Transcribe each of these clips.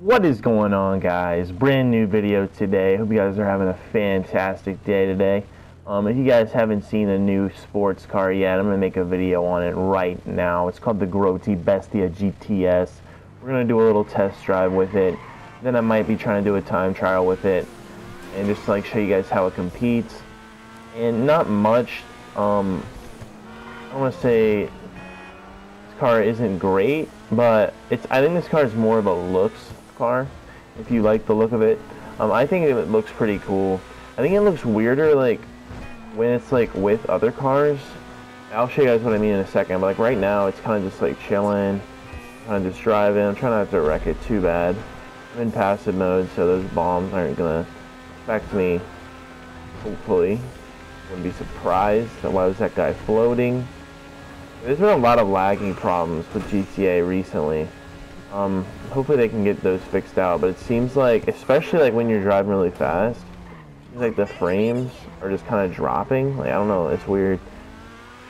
What is going on, guys? Brand new video today. Hope you guys are having a fantastic day today. If you guys haven't seen a new sports car yet, I'm going to make a video on it right now. It's called the Grotti Bestia GTS. We're going to do a little test drive with it. Then I might be trying to do a time trial with it and just like show you guys how it competes. And not much. I don't want to say this car isn't great, but I think this car is more of a looks car, if you like the look of it. I think it looks pretty cool. I think it looks weirder like when it's like with other cars. I'll show you guys what I mean in a second, but like right now it's kind of just like chilling, kind of just driving. I'm trying not to wreck it too bad. I'm in passive mode, so those bombs aren't gonna affect me, hopefully. Wouldn't be surprised. Why was that guy floating? There's been a lot of lagging problems with GTA recently. Hopefully they can get those fixed out, but it seems like, especially like when you're driving really fast, it seems like the frames are just kind of dropping. Like, I don't know, it's weird.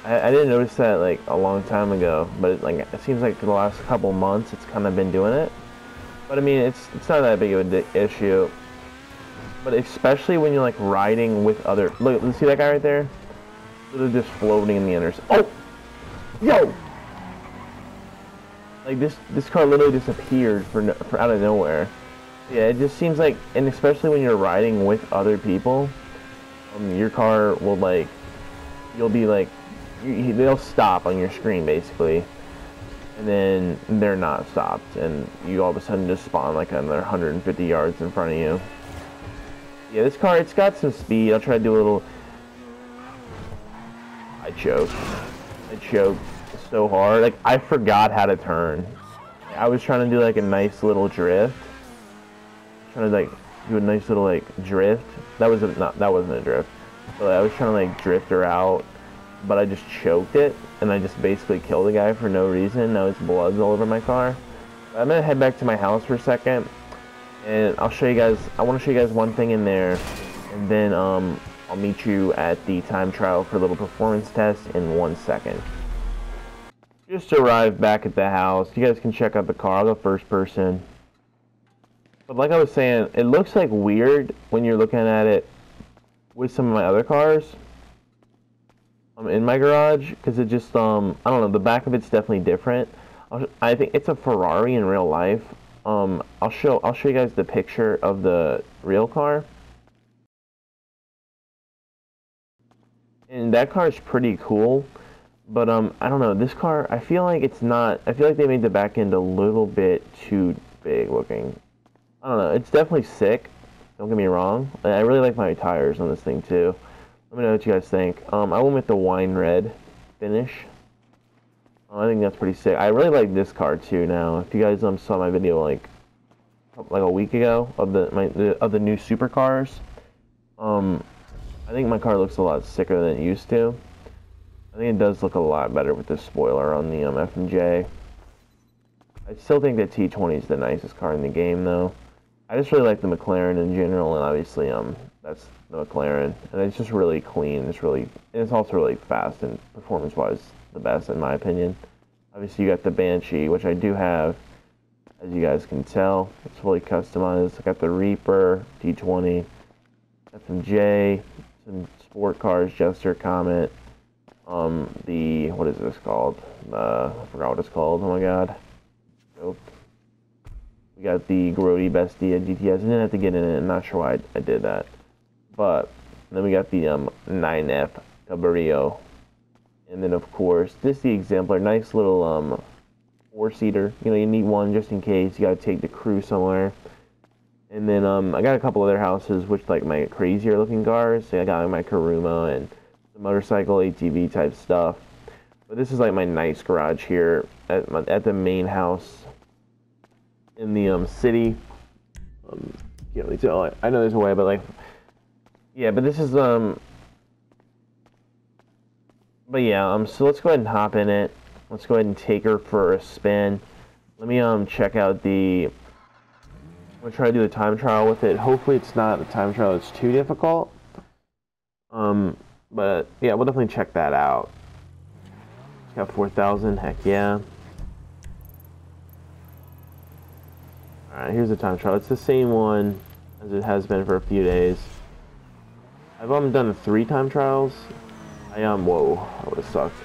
I didn't notice that like a long time ago, but it seems like for the last couple months it's kind of been doing it. But I mean, it's not that big of an issue. But especially when you're like riding with other, look, see that guy right there? Literally just floating in the inner. Oh, yo! Like this car literally disappeared for out of nowhere. Yeah, it just seems like, and especially when you're riding with other people, your car will like, you'll be like, they'll stop on your screen basically, and then they're not stopped, and you all of a sudden just spawn like another 150 yards in front of you. Yeah, this car, it's got some speed. I'll try to do a little. I choked so hard. Like, I forgot how to turn. I was trying to do like a nice little drift. Trying to like do a nice little like drift. That wasn't a drift. But I was trying to like drift her out, but I just choked it, and I just basically killed the guy for no reason. Now his blood's all over my car. I'm gonna head back to my house for a second, and I'll show you guys. I want to show you guys one thing in there, and then I'll meet you at the time trial for a little performance test in 1 second. Just arrived back at the house. You guys can check out the car. I'll go first person. But like I was saying, it looks like weird when you're looking at it with some of my other cars in my garage, because it just I don't know, the back of it's definitely different. I think it's a Ferrari in real life. I'll show you guys the picture of the real car. And that car is pretty cool. But I don't know, this car, I feel like it's not, I feel like they made the back end a little bit too big looking. I don't know, it's definitely sick, don't get me wrong. I really like my tires on this thing too. Let me know what you guys think. I went with the wine red finish. I think that's pretty sick. I really like this car too now. If you guys saw my video like a week ago of the new supercars, I think my car looks a lot sicker than it used to. I think it does look a lot better with the spoiler on the F&J. I still think the T20 is the nicest car in the game, though. I just really like the McLaren in general, and obviously that's the McLaren, and it's just really clean. It's also really fast and performance-wise the best in my opinion. Obviously, you got the Banshee, which I do have, as you guys can tell. It's fully customized. I got the Reaper, T20, F&J, some sport cars, Jester, Comet. What is this called? I forgot what it's called. Oh my god. Nope. We got the Grotti Bestia GTS. I didn't have to get in it. I'm not sure why I did that. But then we got the 9F Cabriolet. And then of course, this is the exemplar. Nice little 4-seater. You know, you need one just in case. You gotta take the crew somewhere. And then I got a couple other houses, which like my crazier looking cars. So I got my Karuma and the motorcycle ATV type stuff. But this is like my nice garage here at the main house in the city. Can't really tell. I know there's a way, but like, yeah. But this is but yeah. So let's go ahead and hop in it. Let's go ahead and take her for a spin. Let me check out the. I'm gonna try to do the time trial with it. Hopefully, it's not a time trial that's too difficult. But yeah, we'll definitely check that out. Got 4,000, heck yeah. Alright, here's the time trial. It's the same one as it has been for a few days. I've done 3 time trials. Whoa, that would've sucked.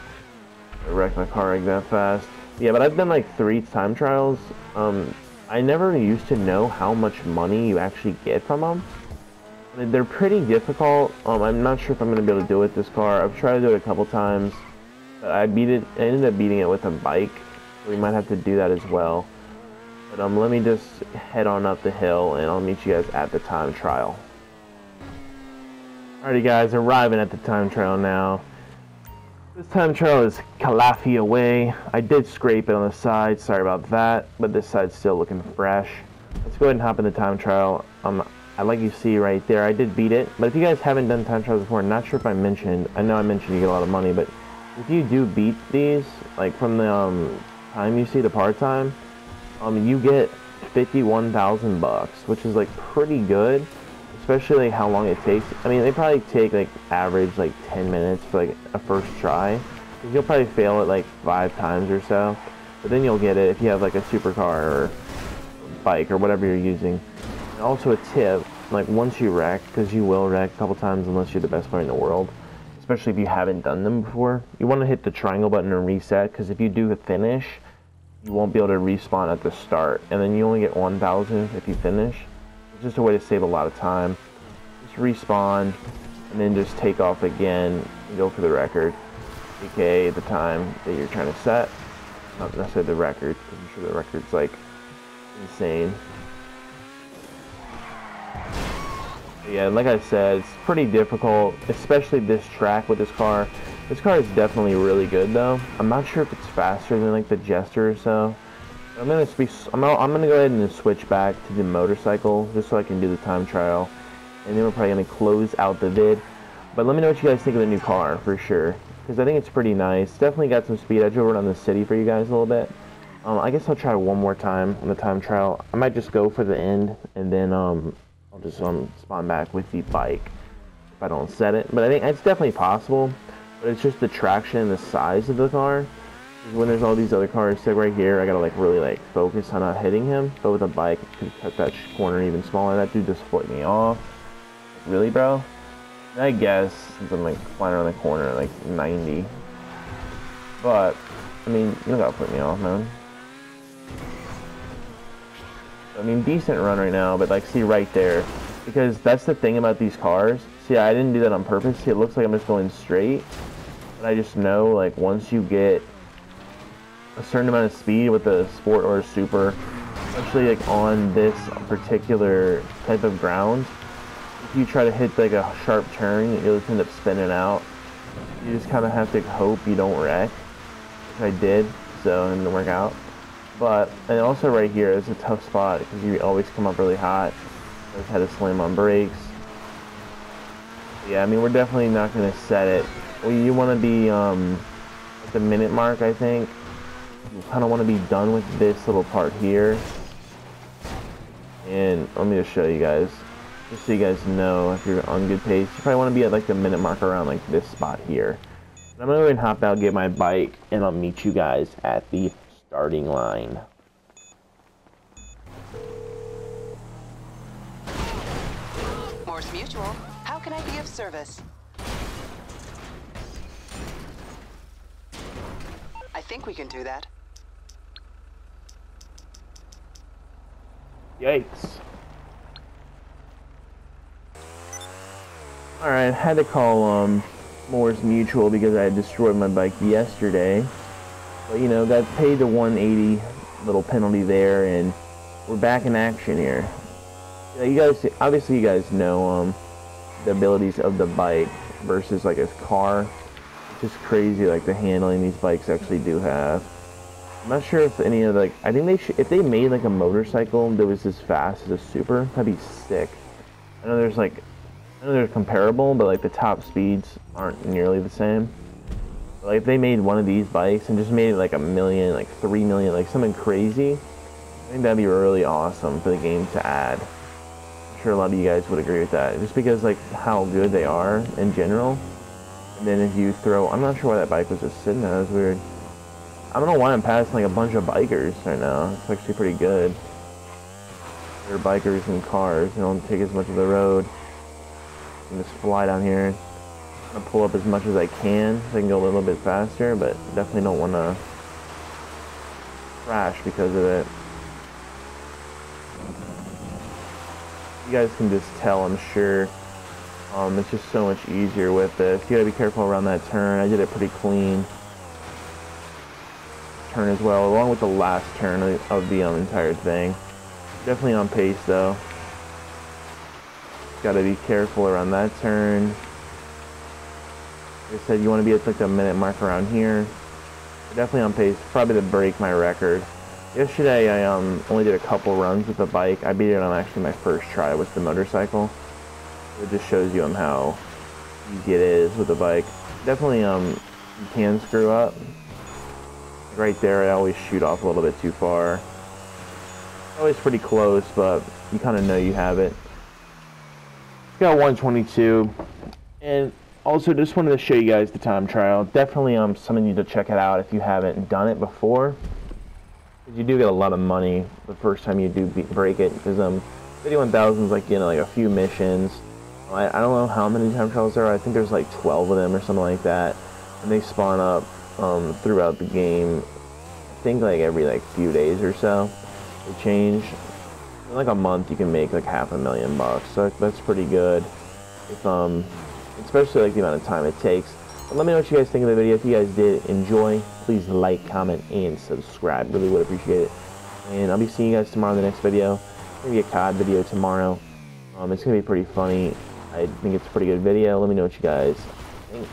I wrecked my car like that fast. Yeah, but I've done like 3 time trials. I never used to know how much money you actually get from them. I mean, they're pretty difficult. I'm not sure if I'm gonna be able to do it with this car. I've tried to do it a couple times, but I ended up beating it with a bike. So we might have to do that as well. But let me just head on up the hill and I'll meet you guys at the time trial. Alrighty guys, arriving at the time trial now. This time trial is Calafia Way. I did scrape it on the side, sorry about that, but this side's still looking fresh. Let's go ahead and hop in the time trial. I like you see right there, I did beat it, but if you guys haven't done time trials before, I'm not sure if I mentioned, I know I mentioned you get a lot of money, but if you do beat these, like from the time you see the part time, you get 51,000 bucks, which is like pretty good. Especially like how long it takes. I mean, they probably take like average like 10 minutes for like a first try. You'll probably fail it like 5 times or so, but then you'll get it if you have like a supercar or bike or whatever you're using. And also a tip, like once you wreck, because you will wreck a couple times unless you're the best player in the world, especially if you haven't done them before, you want to hit the triangle button and reset, because if you do a finish, you won't be able to respawn at the start, and then you only get 1,000 if you finish. It's just a way to save a lot of time. Just respawn, and then just take off again and go for the record, aka the time that you're trying to set. Not necessarily the record, because I'm sure the record's like insane. But yeah, like I said, it's pretty difficult, especially this track with this car. This car is definitely really good though. I'm not sure if it's faster than like the Jester or so. I'm gonna go ahead and switch back to the motorcycle just so I can do the time trial, and then we're probably gonna close out the vid. But let me know what you guys think of the new car for sure, because I think it's pretty nice. Definitely got some speed. I drove around the city for you guys a little bit. I guess I'll try one more time on the time trial. I might just go for the end, and then I'll just spawn back with the bike if I don't set it. But I think it's definitely possible. But it's just the traction and the size of the car. When there's all these other cars like right here, I gotta like really like focus on not hitting him. But with a bike, I can cut that corner even smaller. That dude just flipped me off. Really, bro? I guess since I'm like flying around the corner at like 90. But I mean, you don't gotta flip me off, man. I mean, decent run right now, but like, see right there, because that's the thing about these cars. See, I didn't do that on purpose. See, it looks like I'm just going straight, but I just know like once you get a certain amount of speed with the sport or super, especially like on this particular type of ground, if you try to hit like a sharp turn, you'll just end up spinning out. You just kind of have to hope you don't wreck, which I did, so it didn't work out. But, and also right here is a tough spot because you always come up really hot. I just had to slam on brakes. Yeah, I mean, we're definitely not going to set it. Well, you want to be at the minute mark, I think. You kind of want to be done with this little part here. And let me just show you guys, just so you guys know if you're on good pace. You probably want to be at like the minute mark around like this spot here. I'm going to go ahead and hop out, get my bike, and I'll meet you guys at the starting line. Morse Mutual, how can I be of service? I think we can do that. Yikes. Alright, had to call Morse Mutual because I had destroyed my bike yesterday. But you know, got paid the 180 little penalty there, and we're back in action here. You guys, obviously you guys know the abilities of the bike versus like a car. It's just crazy like the handling these bikes actually do have. I'm not sure if any of like, I think they should, if they made like a motorcycle that was as fast as a super, that'd be sick. I know they're comparable, but like the top speeds aren't nearly the same. But, like if they made one of these bikes and just made it like 1 million, like 3 million, like something crazy, I think that'd be really awesome for the game to add. I'm sure a lot of you guys would agree with that, just because like how good they are in general. And then if you throw, I'm not sure why that bike was just sitting there, that was weird. I don't know why I'm passing like a bunch of bikers right now. It's actually pretty good. They're bikers and cars. They don't take as much of the road. I can just fly down here. I'm gonna pull up as much as I can so I can go a little bit faster, but definitely don't want to crash because of it. You guys can just tell, I'm sure. It's just so much easier with this. You gotta be careful around that turn. I did it pretty clean. Turn as well, along with the last turn of the entire thing. Definitely on pace though. Gotta be careful around that turn. Like I said, you want to be at like the minute mark around here. Definitely on pace, probably to break my record. Yesterday I only did a couple runs with the bike. I beat it on actually my first try with the motorcycle. It just shows you how easy it is with the bike. Definitely you can screw up. Right there I always shoot off a little bit too far. Always pretty close, but you kind of know you have it. Got 122, and also just wanted to show you guys the time trial. Definitely something you need to check it out if you haven't done it before. Because you do get a lot of money the first time you do break it. Because 51,000 is like, you know, like a few missions. I don't know how many time trials there are. I think there's like 12 of them or something like that, and they spawn up throughout the game. I think like every like few days or so. They change. In like a month you can make like $500,000, so that's pretty good. If especially like the amount of time it takes. But let me know what you guys think of the video. If you guys did enjoy, please like, comment, and subscribe. Really would appreciate it. And I'll be seeing you guys tomorrow in the next video. Maybe a COD video tomorrow. It's gonna be pretty funny. I think it's a pretty good video. Let me know what you guys think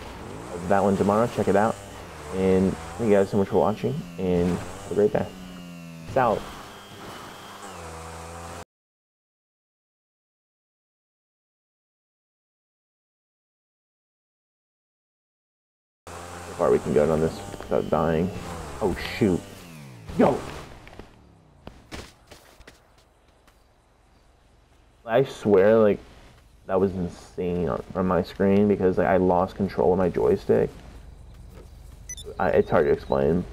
of that one tomorrow. Check it out. And thank you guys so much for watching, and have a great day. Peace out. How far we can go on this without dying. Oh shoot. Yo! I swear, like, that was insane on my screen because like, I lost control of my joystick. It's hard to explain.